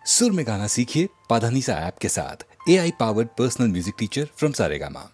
सुर में गाना सीखिए पाधानीसा ऐप के साथ। AI powered personal music teacher from Saregama.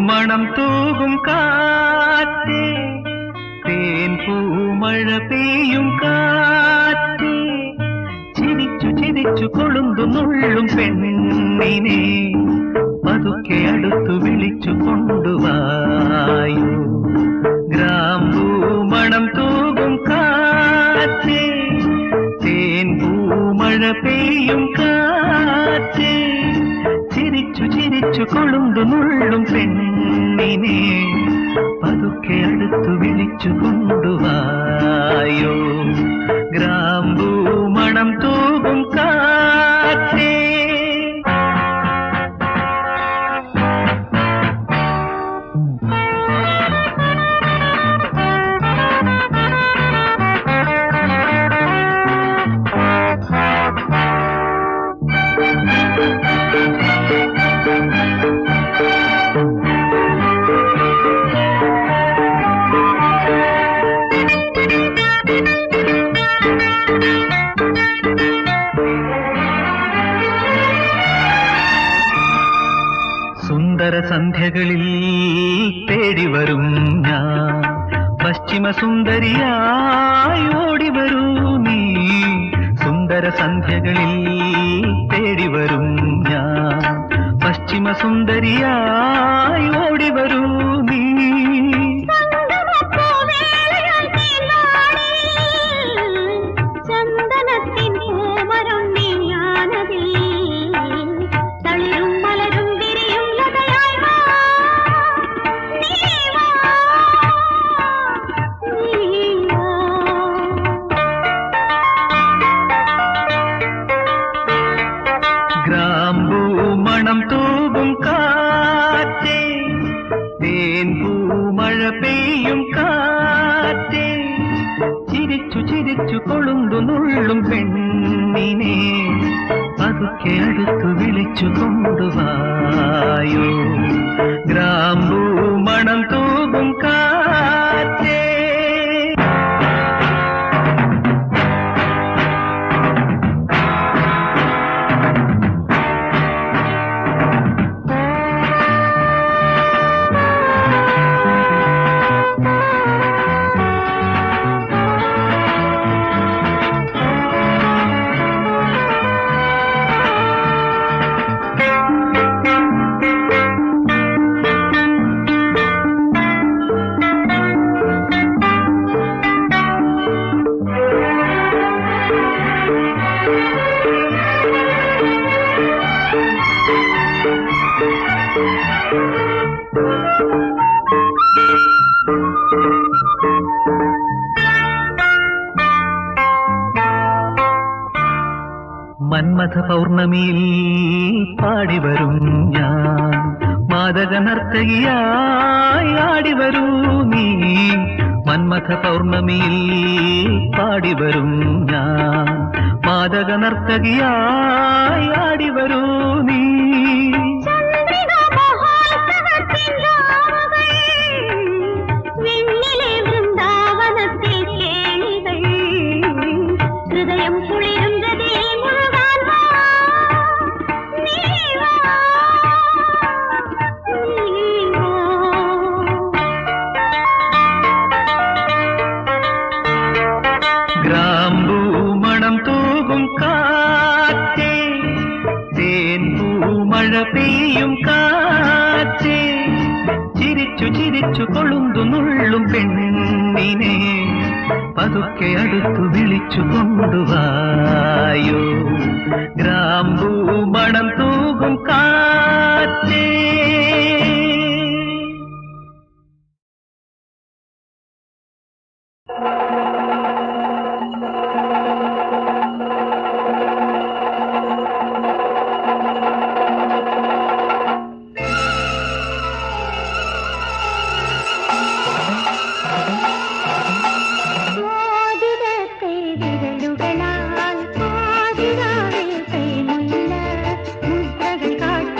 മണം തൂകും കാറ്റേ തേൻ പൂമഴ പെയ്യും കാറ്റേ ചിരിച്ചു ചിരിച്ചു കൊളുന്തു നുള്ളും പെണ്ണിനെ പതുക്കെ അടുത്തു വിളിച്ചു കൊണ്ടുവായോ ഗ്രാമ്പൂ മണം തൂകും കാറ്റേ തേൻ പൂമഴ പെയ്യും കാറ്റേ ചിരിച്ചു ചിരിച്ചു കൊളുന്തു നുള്ളും പെണ്ണിനെ പതുക്കെ അടുത്തു വിളിച്ചു കൊണ്ടുവായോ ഗ്രാമ്പൂ മണം തൂകും കാറ്റേ സന്ധ്യകളിൽ തേടി വരും ഞാൻ പശ്ചിമ സുന്ദരിയായി ഓടി വരൂ നീ സുന്ദര സന്ധ്യകളിൽ തേടി വരും ഞാൻ പശ്ചിമ സുന്ദരിയായി ഓടി വരൂ നീ മണം തൂകും കാറ്റേ തേൻ പൂമഴ പെയ്യും കാറ്റേ ചിരിച്ചു ചിരിച്ചു കൊളുന്തു നുള്ളും പെണ്ണിനെ പതുക്കെ അടുത്തു വിളിച്ചു കൊണ്ടുവായോ ഗ്രാമ്പൂ മണം തൂകും കാറ്റേ മന്മഥ പൗർണമിയിൽ പാടിവരും ഞാൻ മാദക നർത്തകിയായി ആടിവരൂ നീ മന്മഥ പൗർണമിയിൽ പാടിവരും ഞാൻ മാദക നർത്തകിയായി ആടിവരൂ നീ ഗ്രാമ്പൂ മണം തൂകും കാറ്റേ തേൻ പൂമഴ പെയ്യും കാറ്റേ ചിരിച്ചു ചിരിച്ചു കൊളുന്തു നുള്ളും പെണ്ണിനെ പതുക്കെ അടുത്തു വിളിച്ചു കൊണ്ടുവായോ ഗ്രാമ്പൂ മണം തൂകും കാറ്റേ കാട്ടിൽ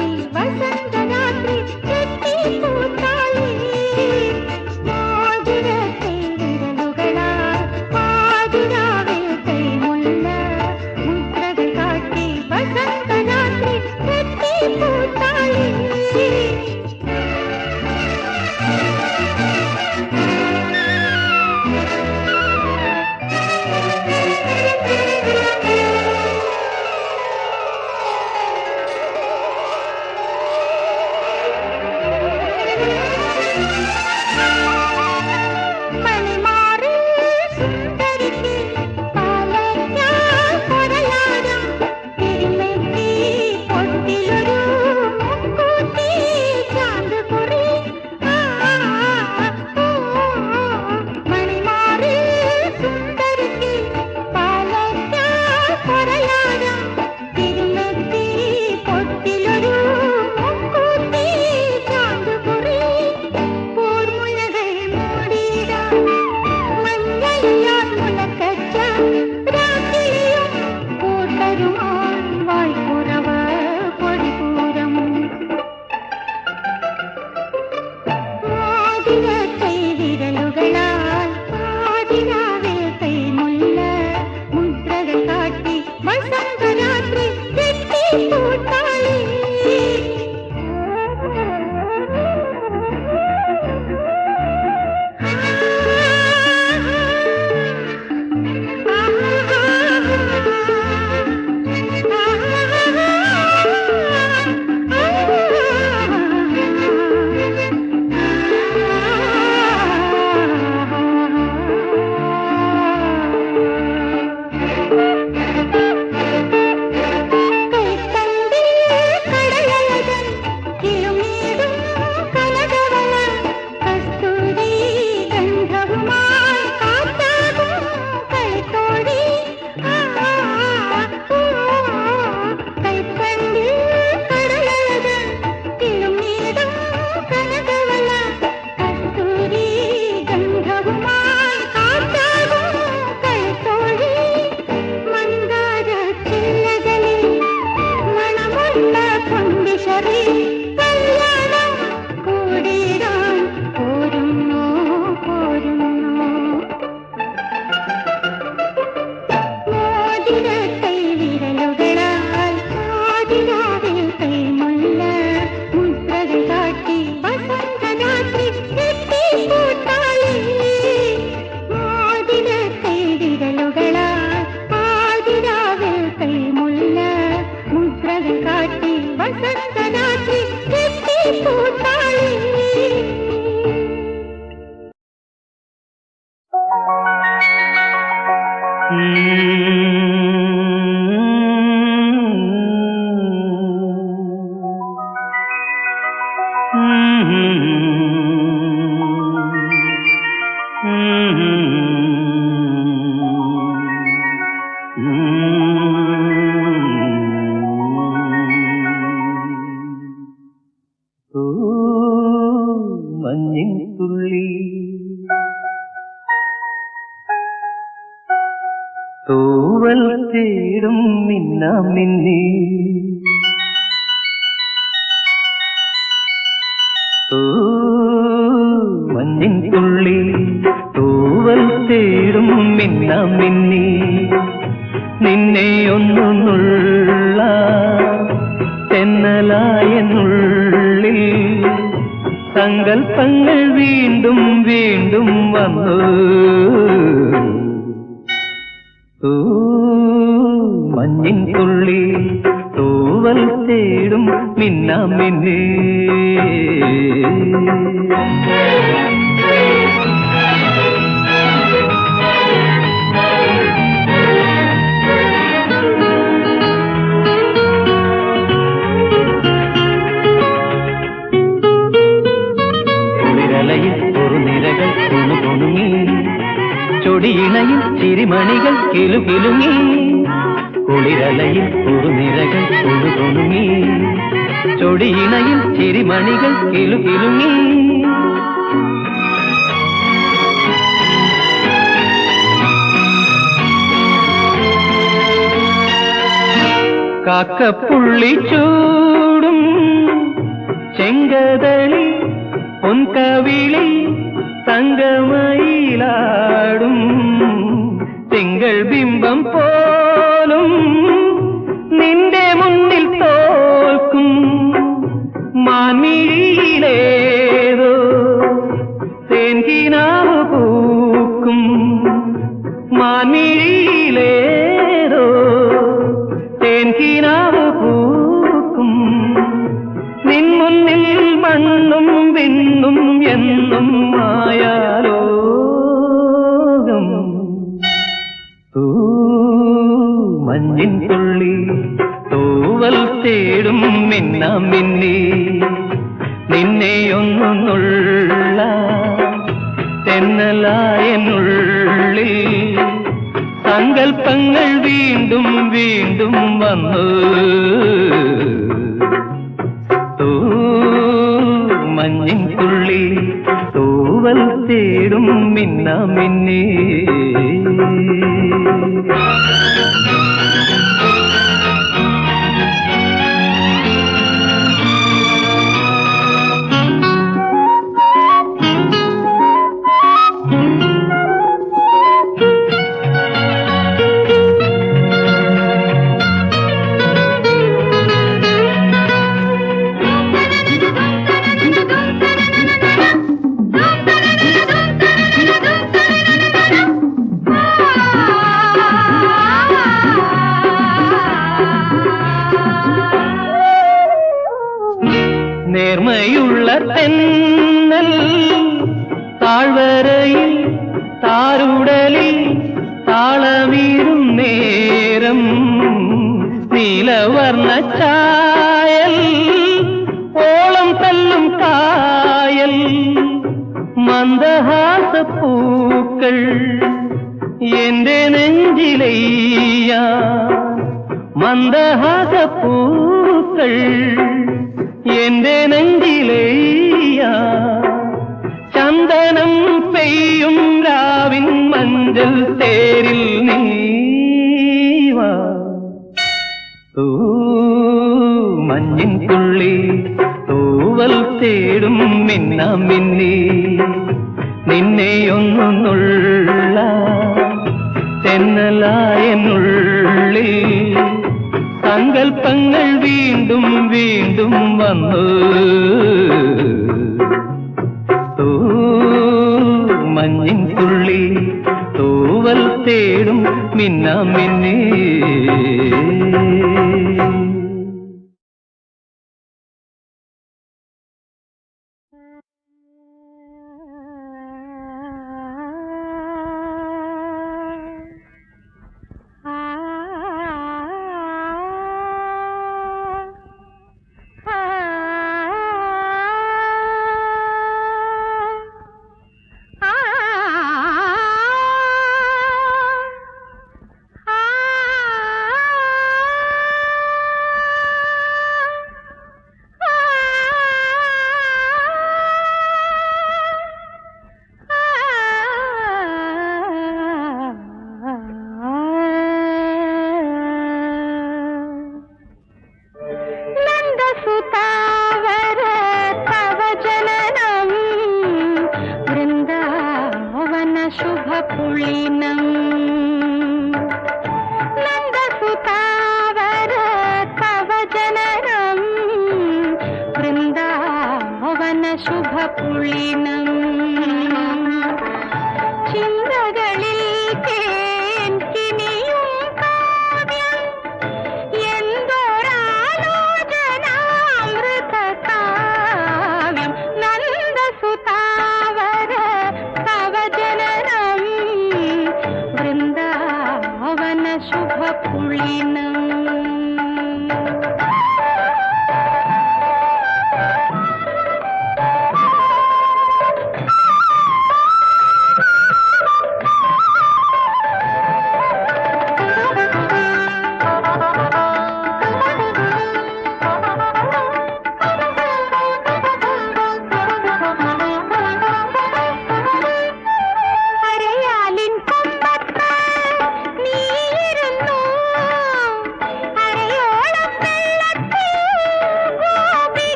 തൂവൽ തേടും മിന്നാമിന്നി മഞ്ഞിൻ തുള്ളി തൂവൽ തേടും മിന്നാമിന്നി നിന്നെ ഒന്നു നുള്ള തെന്നലായെന്നുള്ളിൽ സങ്കൽപ്പങ്ങൾ വീണ്ടും വീണ്ടും വന്നു മഞ്ഞിൻ തുള്ളി തൂവൽ തേടും മിന്നാമിന്നി കുളിരലയിൽ ഒരു നിരകൾ കുണുകുണുങ്ങി ചൊടിയിണയിൽ ചിരിമണികൾ കിലുകിലുങ്ങി കുളിരലയിൽ ഒരു നിരകൾ കുണുകുണുങ്ങി ചൊടിയിണയിൽ ചിരിമണികൾ കിലുകിലുങ്ങി കാക്കപ്പുള്ളി ചൂടും ചെങ്കതളി പൊൻകവിളി തങ്കമയിലാടും തിങ്കൾ ബിംബം പോലും നിന്റെ മുന്നിൽ തോൽക്കും മാൻമിഴിയിലേതോ തേൻകിനാവ് പൂക്കും മാൻമിഴിയിലേതോ തേൻകിനാവ് പൂക്കും നിൻ മുന്നിൽ മണ്ണും വിണ്ണും എന്നും നിന്നെയൊന്നുള്ള തെന്നലായനുള്ളിൽ സങ്കൽപ്പങ്ങൾ വീണ്ടും വീണ്ടും വന്നു മഞ്ഞിൻ തുള്ളി തൂവൽ തേടും മിന്നാമിന്നേ നേർമയുള്ള തെന്നൽ താഴ്വരയിൽ താരുടലിൽ താളവീരും നേരം നീലവർണ്ണ ചായൽ ഓളം തല്ലും കായൽ മന്ദഹാസ പൂക്കൾ എന്റെ നെഞ്ചിലയ്യ മന്ദഹാസ പൂക്കൾ എന്റെ നെഞ്ചിലേയ ചന്ദനം പെയ്യും രാവിൻ മഞ്ചൽ തേരിൽ നീവാ മഞ്ഞിൻ തുള്ളി തൂവൽ തേടും മിന്നാമിന്നി നിന്നെയൊന്നുള്ള തെന്നലായനുള്ളിൽ സങ്കൽപ്പങ്ങൾ വീണ്ടും വീണ്ടും വന്നു മഞ്ഞിൻ തുള്ളി തൂവൽ തേടും മിന്നാമിന്നേ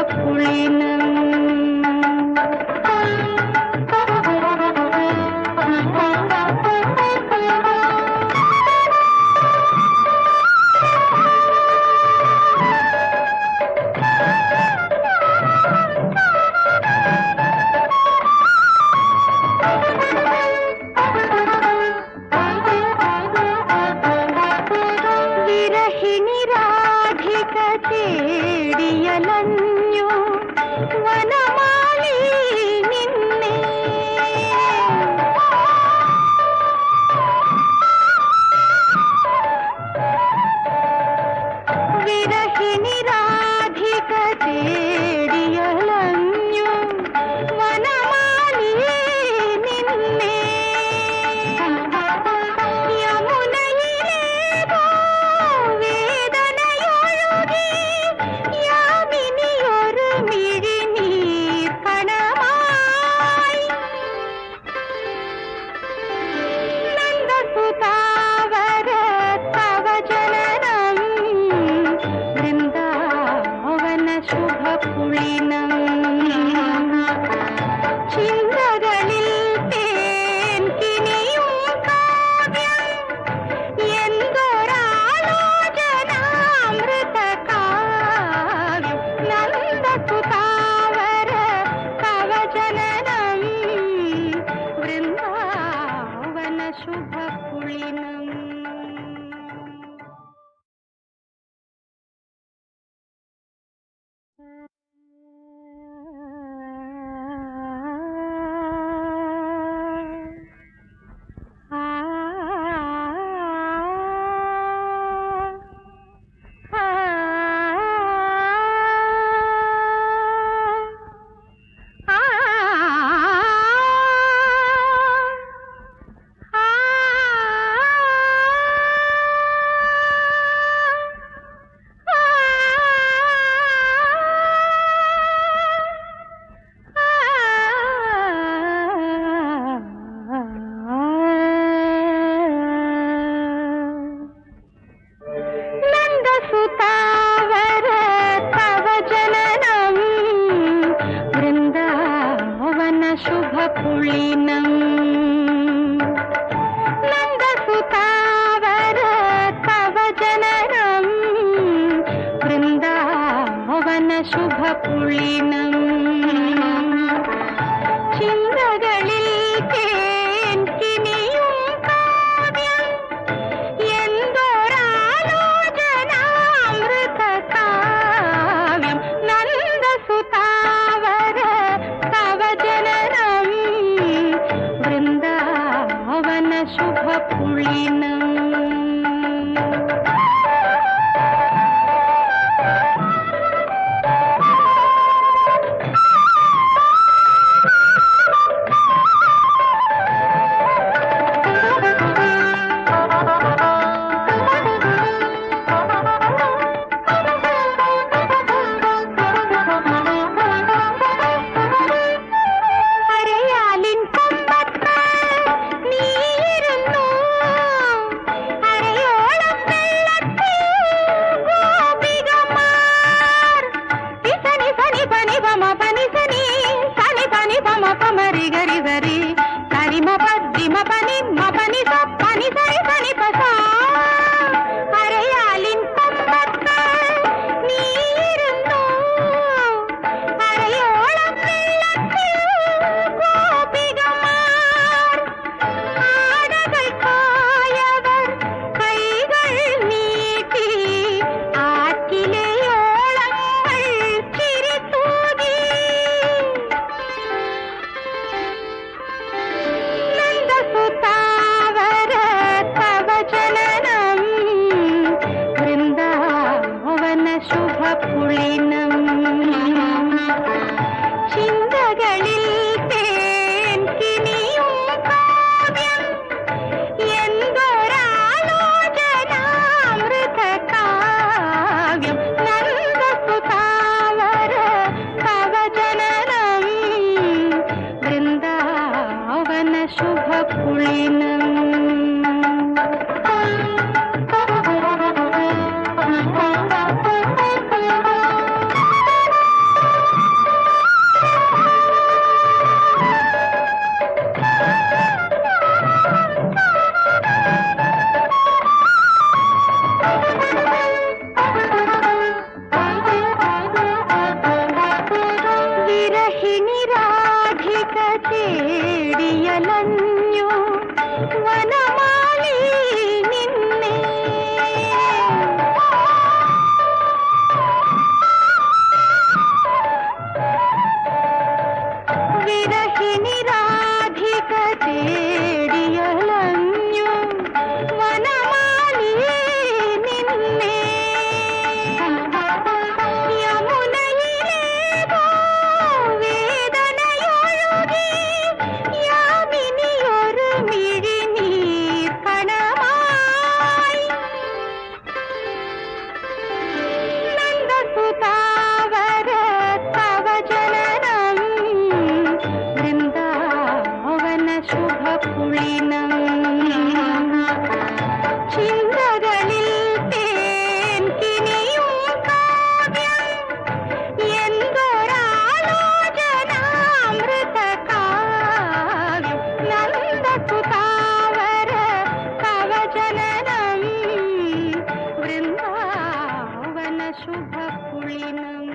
ശുഭപുളിനം വിരഹിണി രാധിക തേടിയലഞ്ഞു വനമാലി നിന്നെ വിരഹിണി രാധിക തേടിയലഞ്ഞു വനമാലി നിന്നെ യമുനയിലേതോ വേദനയൊഴുകി യാമിനിയൊരു മിഴിനീർ കണമായി നന്ദസുതാവര തവ ജനനം വൃന്ദാവന ശുഭപുളിനം ചിന്തകളിൽ തേൻ കിനിയും കാവ്യം എന്തൊരാലോചനാമൃത കാവ്യം നന്ദസുതാവര തവ ജനനം വൃന്ദാവന ശുഭപുളിനം നന്ദസുതാവര തവ ജനനം വൃന്ദാവന ശുഭപുളിനം നന്ദസുതാവര തവ ജനനം വൃന്ദാവന ശുഭപുളിനം ചിന്തകളിൽ തേൻ കിനിയും കാവ്യം എന്തൊരാലോചനാമൃത കാവ്യം നന്ദസുതാവര തവ ജനനം വൃന്ദാവന ശുഭപുളിനം ശുഭപുളിനം